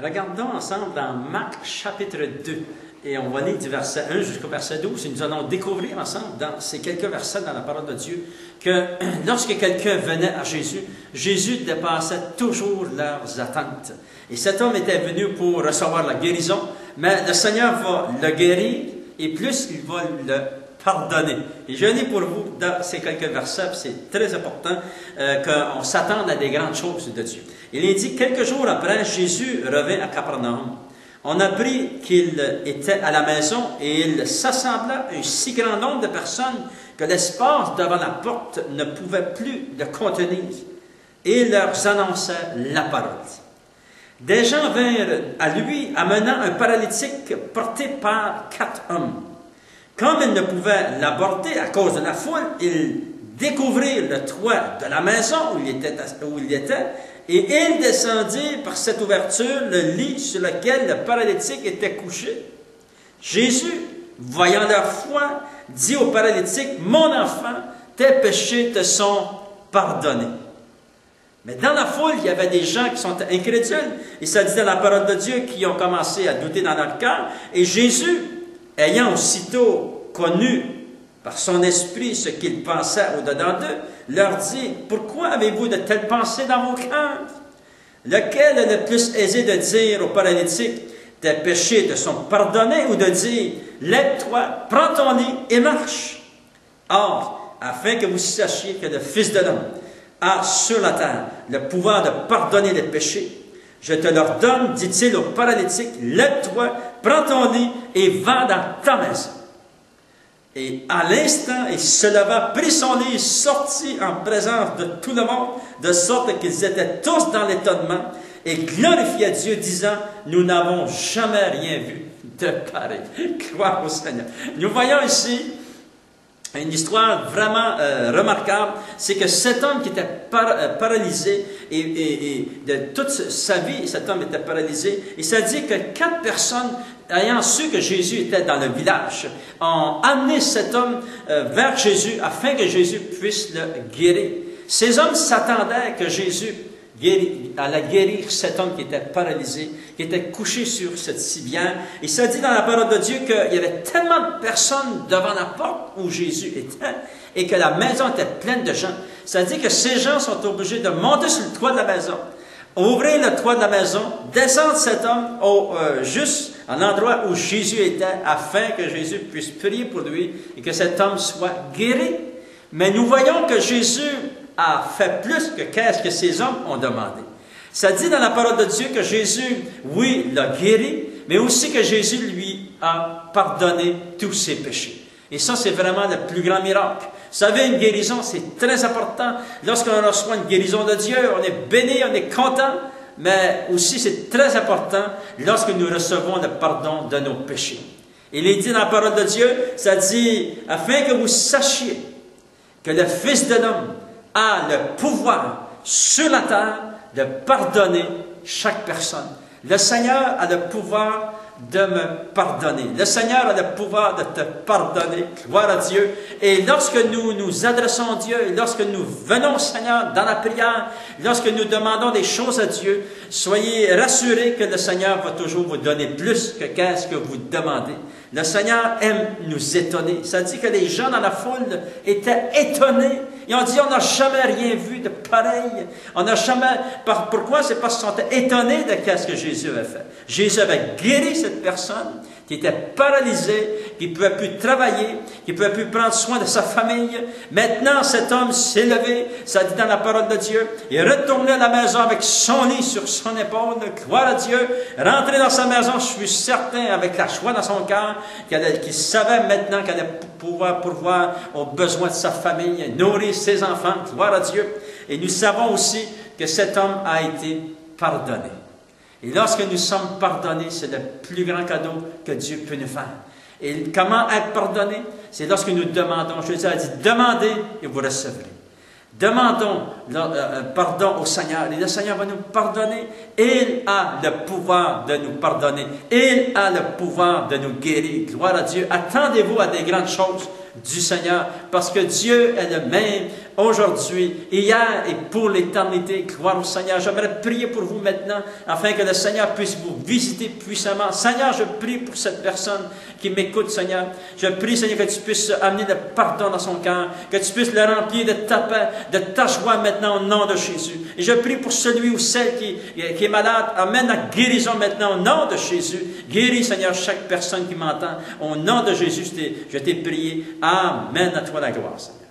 Regardons ensemble dans Marc chapitre 2 et on va lire du verset 1 jusqu'au verset 12 et nous allons découvrir ensemble dans ces quelques versets dans la parole de Dieu que lorsque quelqu'un venait à Jésus, Jésus dépassait toujours leurs attentes. Et cet homme était venu pour recevoir la guérison, mais le Seigneur va le guérir et plus il va le pardonner. Et je lis pour vous dans ces quelques versets, c'est très important qu'on s'attende à des grandes choses de Dieu. Il est dit, quelques jours après, Jésus revint à Capernaum. On apprit qu'il était à la maison et il s'assembla un si grand nombre de personnes que l'espace devant la porte ne pouvait plus le contenir. Et il leur annonçait la parole. Des gens vinrent à lui amenant un paralytique porté par 4 hommes. Comme ils ne pouvaient l'aborder à cause de la foule, ils découvrirent le toit de la maison où il était et ils descendirent par cette ouverture le lit sur lequel le paralytique était couché. Jésus, voyant leur foi, dit au paralytique, « Mon enfant, tes péchés te sont pardonnés. » Mais dans la foule, il y avait des gens qui sont incrédules, et ça dit dans la parole de Dieu, qui ont commencé à douter dans leur cœur, et Jésus, ayant aussitôt connu par son esprit ce qu'il pensait au-dedans d'eux, leur dit, « Pourquoi avez-vous de telles pensées dans vos cœurs? Lequel est le plus aisé de dire au paralytique, « Tes péchés te sont pardonnés » ou de dire, « Lève-toi, prends ton lit et marche. » Or, afin que vous sachiez que le Fils de l'homme a sur la terre le pouvoir de pardonner les péchés, je te leur donne, dit-il au paralytique, « Lève-toi, prends ton lit et va dans ta maison. » Et à l'instant, il se leva, prit son lit et sortit en présence de tout le monde, de sorte qu'ils étaient tous dans l'étonnement et glorifiaient Dieu, disant, « Nous n'avons jamais rien vu de pareil. » Gloire au Seigneur. Nous voyons ici une histoire vraiment remarquable, c'est que cet homme qui était paralysé, et de toute sa vie, cet homme était paralysé, et ça dit que 4 personnes, ayant su que Jésus était dans le village, ont amené cet homme vers Jésus, afin que Jésus puisse le guérir. Ces hommes s'attendaient que Jésus allait guérir cet homme qui était paralysé, qui était couché sur cette civière. Et ça dit dans la parole de Dieu qu'il y avait tellement de personnes devant la porte où Jésus était et que la maison était pleine de gens. Ça dit que ces gens sont obligés de monter sur le toit de la maison, ouvrir le toit de la maison, descendre cet homme juste à l'endroit où Jésus était afin que Jésus puisse prier pour lui et que cet homme soit guéri. Mais nous voyons que Jésus a fait plus que qu'est-ce que ces hommes ont demandé. Ça dit dans la parole de Dieu que Jésus, oui, l'a guéri, mais aussi que Jésus lui a pardonné tous ses péchés. Et ça, c'est vraiment le plus grand miracle. Vous savez, une guérison, c'est très important. Lorsqu'on reçoit une guérison de Dieu, on est béni, on est content, mais aussi c'est très important lorsque nous recevons le pardon de nos péchés. Il est dit dans la parole de Dieu, ça dit, afin que vous sachiez que le Fils de l'homme a le pouvoir sur la terre de pardonner chaque personne. Le Seigneur a le pouvoir de me pardonner. Le Seigneur a le pouvoir de te pardonner. Gloire à Dieu. Et lorsque nous nous adressons à Dieu, et lorsque nous venons au Seigneur dans la prière, lorsque nous demandons des choses à Dieu, soyez rassurés que le Seigneur va toujours vous donner plus que qu'est-ce que vous demandez. Le Seigneur aime nous étonner. Ça dit que les gens dans la foule étaient étonnés. Ils ont dit, on n'a jamais rien vu de pareil. On n'a jamais... Pourquoi? C'est parce qu'ils sont étonnés de ce que Jésus avait fait. Jésus avait guéri cette personne qui était paralysée, qui ne pouvait plus travailler, qui ne pouvait plus prendre soin de sa famille. Maintenant, cet homme s'est levé, ça dit dans la parole de Dieu, il est retourné à la maison avec son lit sur son épaule, gloire à Dieu, rentré dans sa maison, je suis certain, avec la joie dans son cœur, qu'il savait maintenant qu'elle allait pouvoir pourvoir aux besoins de sa famille, nourrir ses enfants, gloire à Dieu. Et nous savons aussi que cet homme a été pardonné. Et lorsque nous sommes pardonnés, c'est le plus grand cadeau que Dieu peut nous faire. Et comment être pardonné? C'est lorsque nous demandons. Jésus a dit, demandez et vous recevrez. Demandons pardon au Seigneur. Et le Seigneur va nous pardonner. Il a le pouvoir de nous pardonner. Il a le pouvoir de nous guérir. Gloire à Dieu. Attendez-vous à des grandes choses du Seigneur, parce que Dieu est le même aujourd'hui, hier et pour l'éternité. Gloire au Seigneur. J'aimerais prier pour vous maintenant, afin que le Seigneur puisse vous visiter puissamment. Seigneur, je prie pour cette personne qui m'écoute, Seigneur. Je prie, Seigneur, que tu puisses amener le pardon dans son cœur, que tu puisses le remplir de ta paix, de ta joie maintenant au nom de Jésus. Et je prie pour celui ou celle qui est malade. Amène la guérison maintenant au nom de Jésus. Guéris, Seigneur, chaque personne qui m'entend. Au nom de Jésus, je t'ai prié. Amen. À toi la gloire, Seigneur.